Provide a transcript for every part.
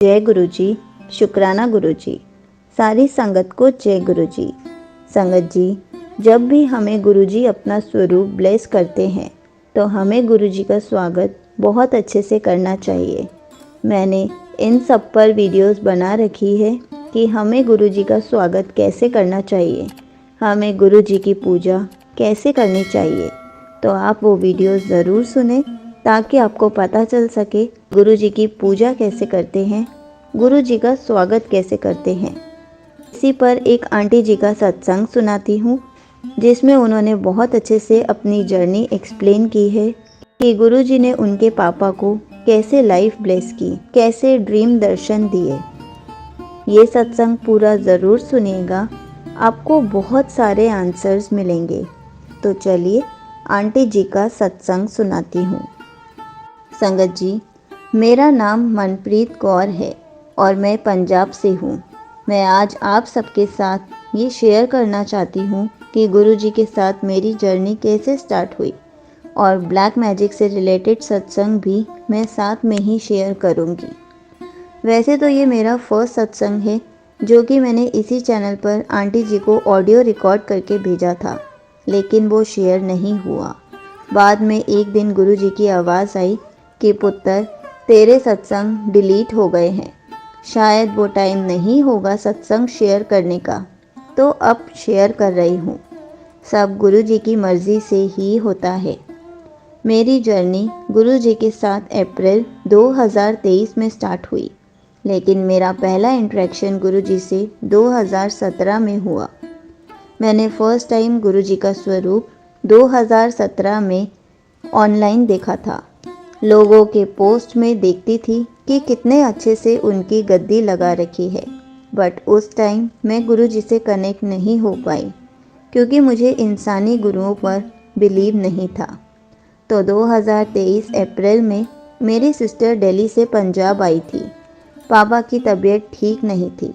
जय गुरुजी, शुक्राना गुरुजी। सारी संगत को जय गुरुजी। संगत जी, जब भी हमें गुरुजी अपना स्वरूप ब्लेस करते हैं तो हमें गुरुजी का स्वागत बहुत अच्छे से करना चाहिए। मैंने इन सब पर वीडियोस बना रखी है कि हमें गुरुजी का स्वागत कैसे करना चाहिए, हमें गुरुजी की पूजा कैसे करनी चाहिए। तो आप वो वीडियोस ज़रूर सुनें ताकि आपको पता चल सके गुरुजी की पूजा कैसे करते हैं, गुरुजी का स्वागत कैसे करते हैं। इसी पर एक आंटी जी का सत्संग सुनाती हूँ जिसमें उन्होंने बहुत अच्छे से अपनी जर्नी एक्सप्लेन की है कि गुरुजी ने उनके पापा को कैसे लाइफ ब्लेस की, कैसे ड्रीम दर्शन दिए। ये सत्संग पूरा ज़रूर सुनिएगा, आपको बहुत सारे आंसर्स मिलेंगे। तो चलिए आंटी जी का सत्संग सुनाती हूँ। संगत जी, मेरा नाम मनप्रीत कौर है और मैं पंजाब से हूँ। मैं आज आप सबके साथ ये शेयर करना चाहती हूँ कि गुरुजी के साथ मेरी जर्नी कैसे स्टार्ट हुई और ब्लैक मैजिक से रिलेटेड सत्संग भी मैं साथ में ही शेयर करूँगी। वैसे तो ये मेरा फर्स्ट सत्संग है जो कि मैंने इसी चैनल पर आंटी जी को ऑडियो रिकॉर्ड करके भेजा था, लेकिन वो शेयर नहीं हुआ। बाद में एक दिन गुरुजी की आवाज़ आई कि पुत्र, तेरे सत्संग डिलीट हो गए हैं, शायद वो टाइम नहीं होगा सत्संग शेयर करने का, तो अब शेयर कर रही हूँ। सब गुरुजी की मर्ज़ी से ही होता है। मेरी जर्नी गुरुजी के साथ अप्रैल 2023 में स्टार्ट हुई, लेकिन मेरा पहला इंटरेक्शन गुरुजी से 2017 में हुआ। मैंने फर्स्ट टाइम गुरुजी का स्वरूप 2017 में ऑनलाइन देखा था। लोगों के पोस्ट में देखती थी कि कितने अच्छे से उनकी गद्दी लगा रखी है, बट उस टाइम मैं गुरुजी से कनेक्ट नहीं हो पाई क्योंकि मुझे इंसानी गुरुओं पर बिलीव नहीं था। तो 2023 अप्रैल में मेरी सिस्टर दिल्ली से पंजाब आई थी। पापा की तबीयत ठीक नहीं थी।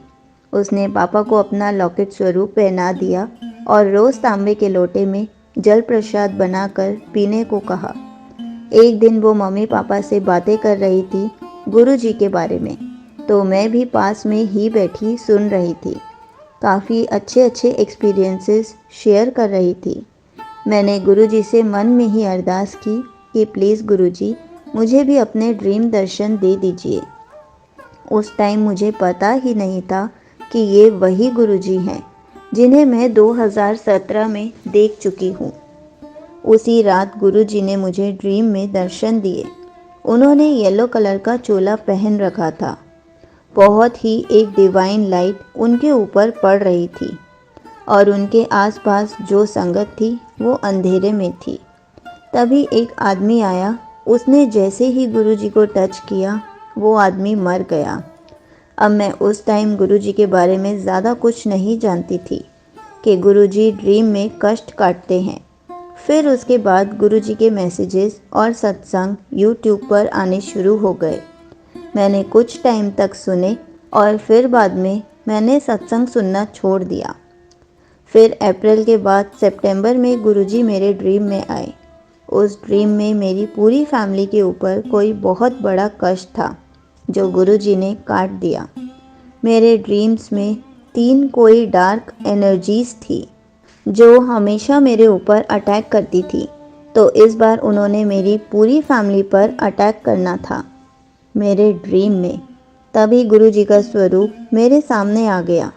उसने पापा को अपना लॉकेट स्वरूप पहना दिया और रोज़ तांबे के लोटे में जल प्रसाद बनाकर पीने को कहा। एक दिन वो मम्मी पापा से बातें कर रही थी गुरुजी के बारे में, तो मैं भी पास में ही बैठी सुन रही थी। काफ़ी अच्छे एक्सपीरियंसेस शेयर कर रही थी। मैंने गुरुजी से मन में ही अरदास की कि प्लीज़ गुरुजी, मुझे भी अपने ड्रीम दर्शन दे दीजिए। उस टाइम मुझे पता ही नहीं था कि ये वही गुरुजी हैं जिन्हें मैं 2017 में देख चुकी हूँ। उसी रात गुरुजी ने मुझे ड्रीम में दर्शन दिए। उन्होंने येलो कलर का चोला पहन रखा था। बहुत ही एक डिवाइन लाइट उनके ऊपर पड़ रही थी और उनके आसपास जो संगत थी वो अंधेरे में थी। तभी एक आदमी आया, उसने जैसे ही गुरुजी को टच किया वो आदमी मर गया। अब मैं उस टाइम गुरुजी के बारे में ज़्यादा कुछ नहीं जानती थी कि गुरुजी ड्रीम में कष्ट काटते हैं। फिर उसके बाद गुरुजी के मैसेजेस और सत्संग यूट्यूब पर आने शुरू हो गए। मैंने कुछ टाइम तक सुने और फिर बाद में मैंने सत्संग सुनना छोड़ दिया। फिर अप्रैल के बाद सितंबर में गुरुजी मेरे ड्रीम में आए। उस ड्रीम में मेरी पूरी फैमिली के ऊपर कोई बहुत बड़ा कष्ट था जो गुरुजी ने काट दिया। मेरे ड्रीम्स में 3 कोई डार्क एनर्जीज थी जो हमेशा मेरे ऊपर अटैक करती थी, तो इस बार उन्होंने मेरी पूरी फैमिली पर अटैक करना था मेरे ड्रीम में। तभी गुरुजी का स्वरूप मेरे सामने आ गया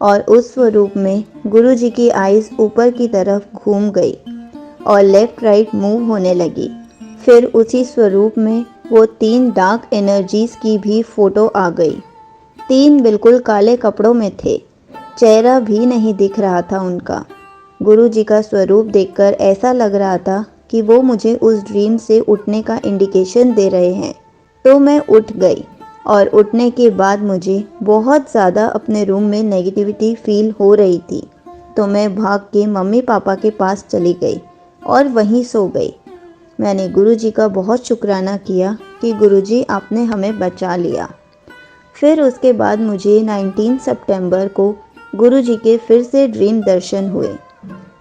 और उस स्वरूप में गुरुजी की आइज़ ऊपर की तरफ घूम गई और लेफ़्ट राइट मूव होने लगी। फिर उसी स्वरूप में वो 3 डार्क एनर्जीज़ की भी फ़ोटो आ गई। 3 बिल्कुल काले कपड़ों में थे, चेहरा भी नहीं दिख रहा था उनका। गुरुजी का स्वरूप देखकर ऐसा लग रहा था कि वो मुझे उस ड्रीम से उठने का इंडिकेशन दे रहे हैं। तो मैं उठ गई और उठने के बाद मुझे बहुत ज़्यादा अपने रूम में नेगेटिविटी फील हो रही थी, तो मैं भाग के मम्मी पापा के पास चली गई और वहीं सो गई। मैंने गुरुजी का बहुत शुक्राना किया कि गुरुजी आपने हमें बचा लिया। फिर उसके बाद मुझे 19 सितंबर को गुरुजी के फिर से ड्रीम दर्शन हुए।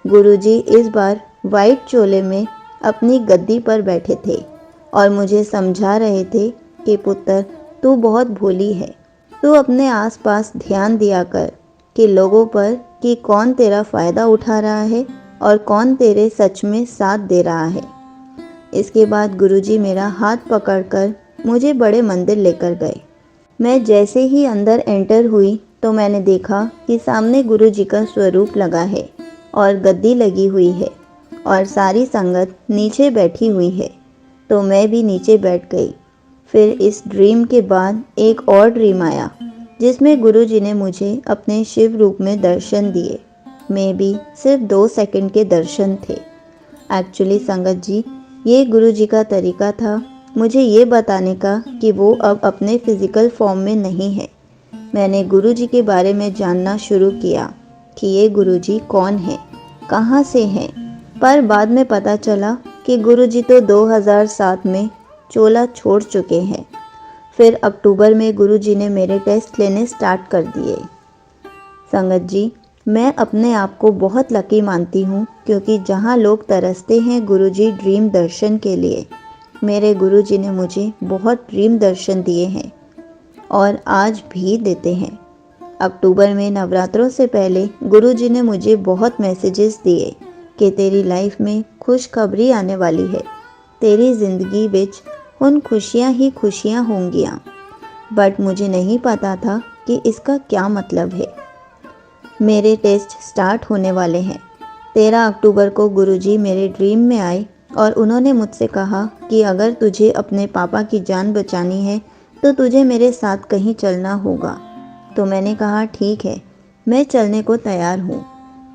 गुरुजी इस बार वाइट चोले में अपनी गद्दी पर बैठे थे और मुझे समझा रहे थे कि पुत्र, तू बहुत भोली है। तू अपने आसपास ध्यान दिया कर कि लोगों पर कि कौन तेरा फ़ायदा उठा रहा है और कौन तेरे सच में साथ दे रहा है। इसके बाद गुरुजी मेरा हाथ पकड़कर मुझे बड़े मंदिर लेकर गए। मैं जैसे ही अंदर एंटर हुई तो मैंने देखा कि सामने गुरुजी का स्वरूप लगा है और गद्दी लगी हुई है और सारी संगत नीचे बैठी हुई है। तो मैं भी नीचे बैठ गई। फिर इस ड्रीम के बाद एक और ड्रीम आया जिसमें गुरुजी ने मुझे अपने शिव रूप में दर्शन दिए। मैं भी सिर्फ 2 सेकंड के दर्शन थे। एक्चुअली संगत जी, ये गुरुजी का तरीका था मुझे ये बताने का कि वो अब अपने फिज़िकल फॉर्म में नहीं है। मैंने गुरुजी के बारे में जानना शुरू किया कि ये गुरुजी कौन है, कहाँ से हैं, पर बाद में पता चला कि गुरुजी तो 2007 में चोला छोड़ चुके हैं। फिर अक्टूबर में गुरुजी ने मेरे टेस्ट लेने स्टार्ट कर दिए। संगत जी, मैं अपने आप को बहुत लकी मानती हूँ क्योंकि जहाँ लोग तरसते हैं गुरुजी ड्रीम दर्शन के लिए, मेरे गुरुजी ने मुझे बहुत ड्रीम दर्शन दिए हैं और आज भी देते हैं। अक्टूबर में नवरात्रों से पहले गुरुजी ने मुझे बहुत मैसेजेस दिए कि तेरी लाइफ में खुशखबरी आने वाली है, तेरी ज़िंदगी विच उन खुशियाँ ही खुशियाँ होंगियाँ। बट मुझे नहीं पता था कि इसका क्या मतलब है। मेरे टेस्ट स्टार्ट होने वाले हैं। 13 अक्टूबर को गुरुजी मेरे ड्रीम में आए और उन्होंने मुझसे कहा कि अगर तुझे अपने पापा की जान बचानी है तो तुझे मेरे साथ कहीं चलना होगा। तो मैंने कहा ठीक है, मैं चलने को तैयार हूँ।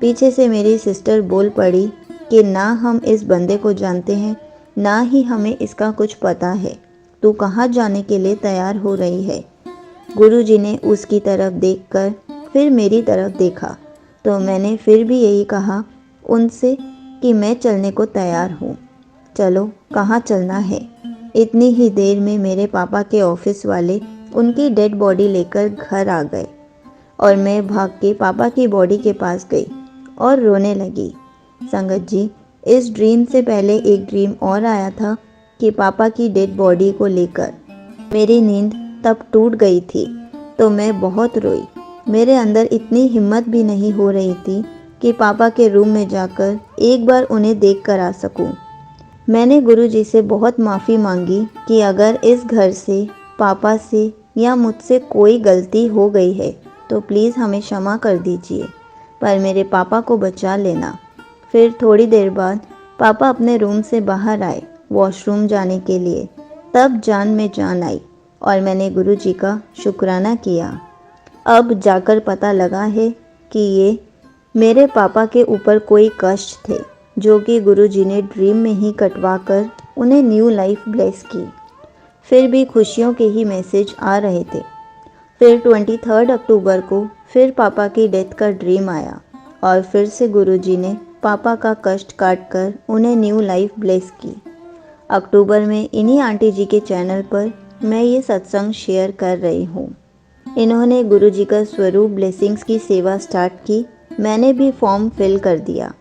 पीछे से मेरी सिस्टर बोल पड़ी कि ना हम इस बंदे को जानते हैं, ना ही हमें इसका कुछ पता है, तू कहाँ जाने के लिए तैयार हो रही है। गुरुजी ने उसकी तरफ देखकर फिर मेरी तरफ देखा तो मैंने फिर भी यही कहा उनसे कि मैं चलने को तैयार हूँ, चलो कहाँ चलना है। इतनी ही देर में मेरे पापा के ऑफिस वाले उनकी डेड बॉडी लेकर घर आ गए और मैं भाग के पापा की बॉडी के पास गई और रोने लगी। संगत जी, इस ड्रीम से पहले एक ड्रीम और आया था कि पापा की डेड बॉडी को लेकर मेरी नींद तब टूट गई थी तो मैं बहुत रोई। मेरे अंदर इतनी हिम्मत भी नहीं हो रही थी कि पापा के रूम में जाकर एक बार उन्हें देख कर आ सकूं। मैंने गुरुजी से बहुत माफ़ी मांगी कि अगर इस घर से, पापा से या मुझसे कोई गलती हो गई है तो प्लीज़ हमें क्षमा कर दीजिए, पर मेरे पापा को बचा लेना। फिर थोड़ी देर बाद पापा अपने रूम से बाहर आए वॉशरूम जाने के लिए। तब जान में जान आई और मैंने गुरुजी का शुक्राना किया। अब जाकर पता लगा है कि ये मेरे पापा के ऊपर कोई कष्ट थे जो कि गुरुजी ने ड्रीम में ही कटवा कर उन्हें न्यू लाइफ ब्लेस की। फिर भी खुशियों के ही मैसेज आ रहे थे। फिर 23 अक्टूबर को फिर पापा की डेथ का ड्रीम आया और फिर से गुरुजी ने पापा का कष्ट काट कर उन्हें न्यू लाइफ ब्लेस की। अक्टूबर में इन्हीं आंटी जी के चैनल पर मैं ये सत्संग शेयर कर रही हूँ। इन्होंने गुरुजी का स्वरूप ब्लेसिंग्स की सेवा स्टार्ट की। मैंने भी फॉर्म फिल कर दिया।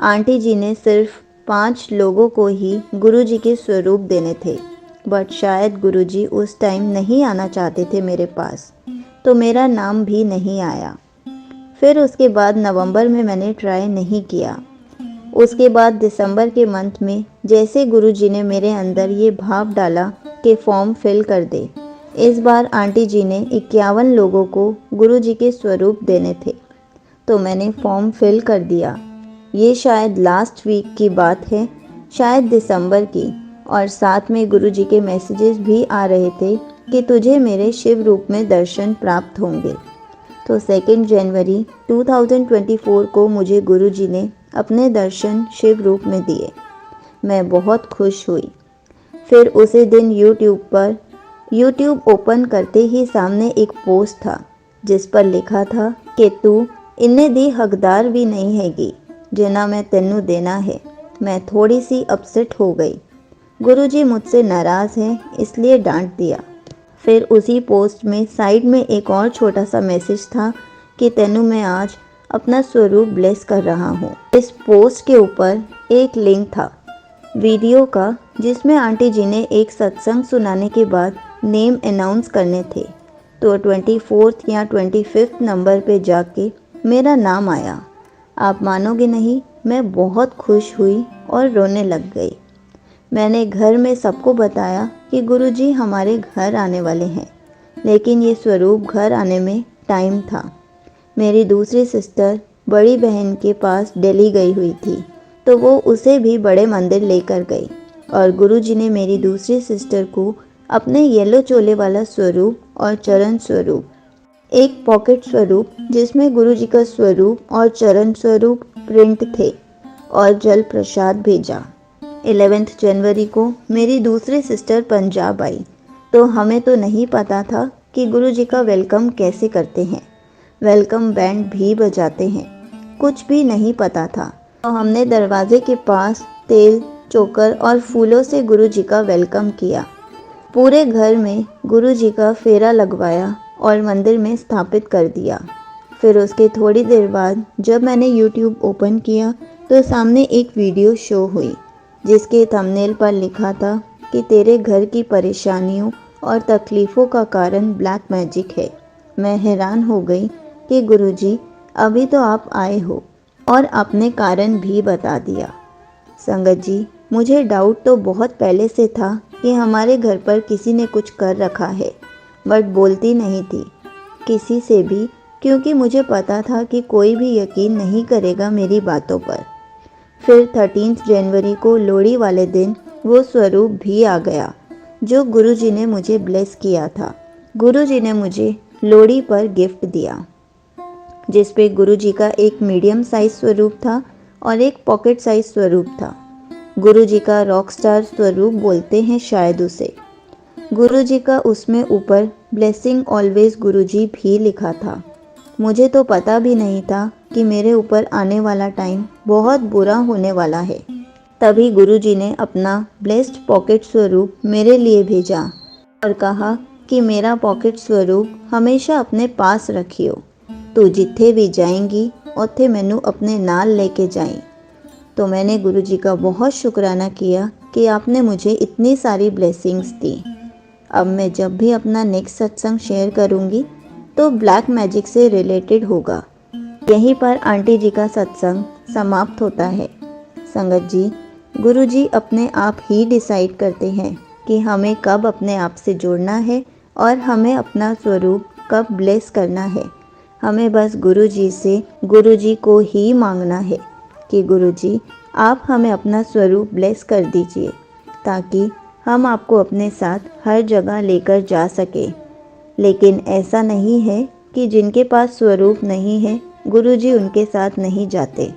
आंटी जी ने सिर्फ 5 लोगों को ही गुरुजी के स्वरूप देने थे, बट शायद गुरुजी उस टाइम नहीं आना चाहते थे मेरे पास, तो मेरा नाम भी नहीं आया। फिर उसके बाद नवंबर में मैंने ट्राई नहीं किया। उसके बाद दिसंबर के मंथ में जैसे गुरुजी ने मेरे अंदर ये भाव डाला कि फॉर्म फिल कर दे। इस बार आंटी जी ने 51 लोगों को गुरुजी के स्वरूप देने थे, तो मैंने फॉर्म फिल कर दिया। ये शायद लास्ट वीक की बात है, शायद दिसंबर की, और साथ में गुरुजी के मैसेजेस भी आ रहे थे कि तुझे मेरे शिव रूप में दर्शन प्राप्त होंगे। तो 2 जनवरी 2024 को मुझे गुरुजी ने अपने दर्शन शिव रूप में दिए। मैं बहुत खुश हुई। फिर उसी दिन यूट्यूब ओपन करते ही सामने एक पोस्ट था जिस पर लिखा था कि तू इन्हें दी हकदार भी नहीं हैगी जिन्ना मैं तेनू देना है। मैं थोड़ी सी अपसेट हो गई। गुरुजी मुझसे नाराज़ हैं इसलिए डांट दिया। फिर उसी पोस्ट में साइड में एक और छोटा सा मैसेज था कि तेनू मैं आज अपना स्वरूप ब्लेस कर रहा हूँ। इस पोस्ट के ऊपर एक लिंक था वीडियो का जिसमें आंटी जी ने एक सत्संग सुनाने के बाद नेम अनाउंस करने थे, तो 24 या 25 नंबर पे जाके मेरा नाम आया। आप मानोगे नहीं, मैं बहुत खुश हुई और रोने लग गई। मैंने घर में सबको बताया कि गुरुजी हमारे घर आने वाले हैं, लेकिन ये स्वरूप घर आने में टाइम था। मेरी दूसरी सिस्टर बड़ी बहन के पास दिल्ली गई हुई थी, तो वो उसे भी बड़े मंदिर लेकर गई और गुरुजी ने मेरी दूसरी सिस्टर को अपने येलो चोले वाला स्वरूप और चरण स्वरूप, एक पॉकेट स्वरूप जिसमें गुरुजी का स्वरूप और चरण स्वरूप प्रिंट थे, और जल प्रसाद भेजा। 11 जनवरी को मेरी दूसरी सिस्टर पंजाब आई, तो हमें तो नहीं पता था कि गुरुजी का वेलकम कैसे करते हैं, वेलकम बैंड भी बजाते हैं, कुछ भी नहीं पता था। तो हमने दरवाजे के पास तेल, चोकर और फूलों से गुरुजी का वेलकम किया। पूरे घर में गुरुजी का फेरा लगवाया और मंदिर में स्थापित कर दिया। फिर उसके थोड़ी देर बाद जब मैंने YouTube ओपन किया तो सामने एक वीडियो शो हुई, जिसके थंबनेल पर लिखा था कि तेरे घर की परेशानियों और तकलीफ़ों का कारण ब्लैक मैजिक है। मैं हैरान हो गई कि गुरुजी, अभी तो आप आए हो और अपने कारण भी बता दिया। संगत जी, मुझे डाउट तो बहुत पहले से था कि हमारे घर पर किसी ने कुछ कर रखा है, बट बोलती नहीं थी किसी से भी, क्योंकि मुझे पता था कि कोई भी यकीन नहीं करेगा मेरी बातों पर। फिर 13 जनवरी को लोहड़ी वाले दिन वो स्वरूप भी आ गया जो गुरुजी ने मुझे ब्लेस किया था। गुरुजी ने मुझे लोहड़ी पर गिफ्ट दिया, जिस पे गुरुजी का एक मीडियम साइज स्वरूप था और एक पॉकेट साइज स्वरूप था। गुरुजी का रॉक स्टार स्वरूप बोलते हैं शायद उसे। गुरुजी का उसमें ऊपर ब्लेसिंग ऑलवेज गुरुजी भी लिखा था। मुझे तो पता भी नहीं था कि मेरे ऊपर आने वाला टाइम बहुत बुरा होने वाला है। तभी गुरुजी ने अपना ब्लेस्ड पॉकेट स्वरूप मेरे लिए भेजा और कहा कि मेरा पॉकेट स्वरूप हमेशा अपने पास रखियो, तो जिथे भी जाएंगी उत्थे मैनू अपने नाल लेके जाएं। तो मैंने गुरुजी का बहुत शुक्राना किया कि आपने मुझे इतनी सारी ब्लेसिंग्स दी। अब मैं जब भी अपना नेक्स्ट सत्संग शेयर करूंगी तो ब्लैक मैजिक से रिलेटेड होगा। यहीं पर आंटी जी का सत्संग समाप्त होता है। संगत जी, गुरुजी अपने आप ही डिसाइड करते हैं कि हमें कब अपने आप से जोड़ना है और हमें अपना स्वरूप कब ब्लेस करना है। हमें बस गुरुजी से गुरुजी को ही मांगना है कि गुरुजी, आप हमें अपना स्वरूप ब्लेस कर दीजिए, ताकि हम आपको अपने साथ हर जगह लेकर जा सके। लेकिन ऐसा नहीं है कि जिनके पास स्वरूप नहीं है गुरुजी उनके साथ नहीं जाते।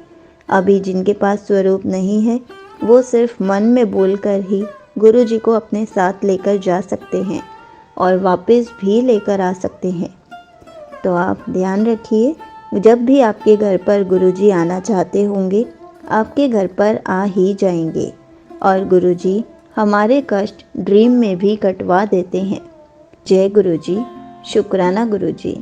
अभी जिनके पास स्वरूप नहीं है वो सिर्फ मन में बोलकर ही गुरुजी को अपने साथ लेकर जा सकते हैं और वापस भी लेकर आ सकते हैं। तो आप ध्यान रखिए, जब भी आपके घर पर गुरुजी आना चाहते होंगे, आपके घर पर आ ही जाएंगे और गुरुजी हमारे कष्ट ड्रीम में भी कटवा देते हैं। जय गुरुजी, शुक्राना गुरुजी।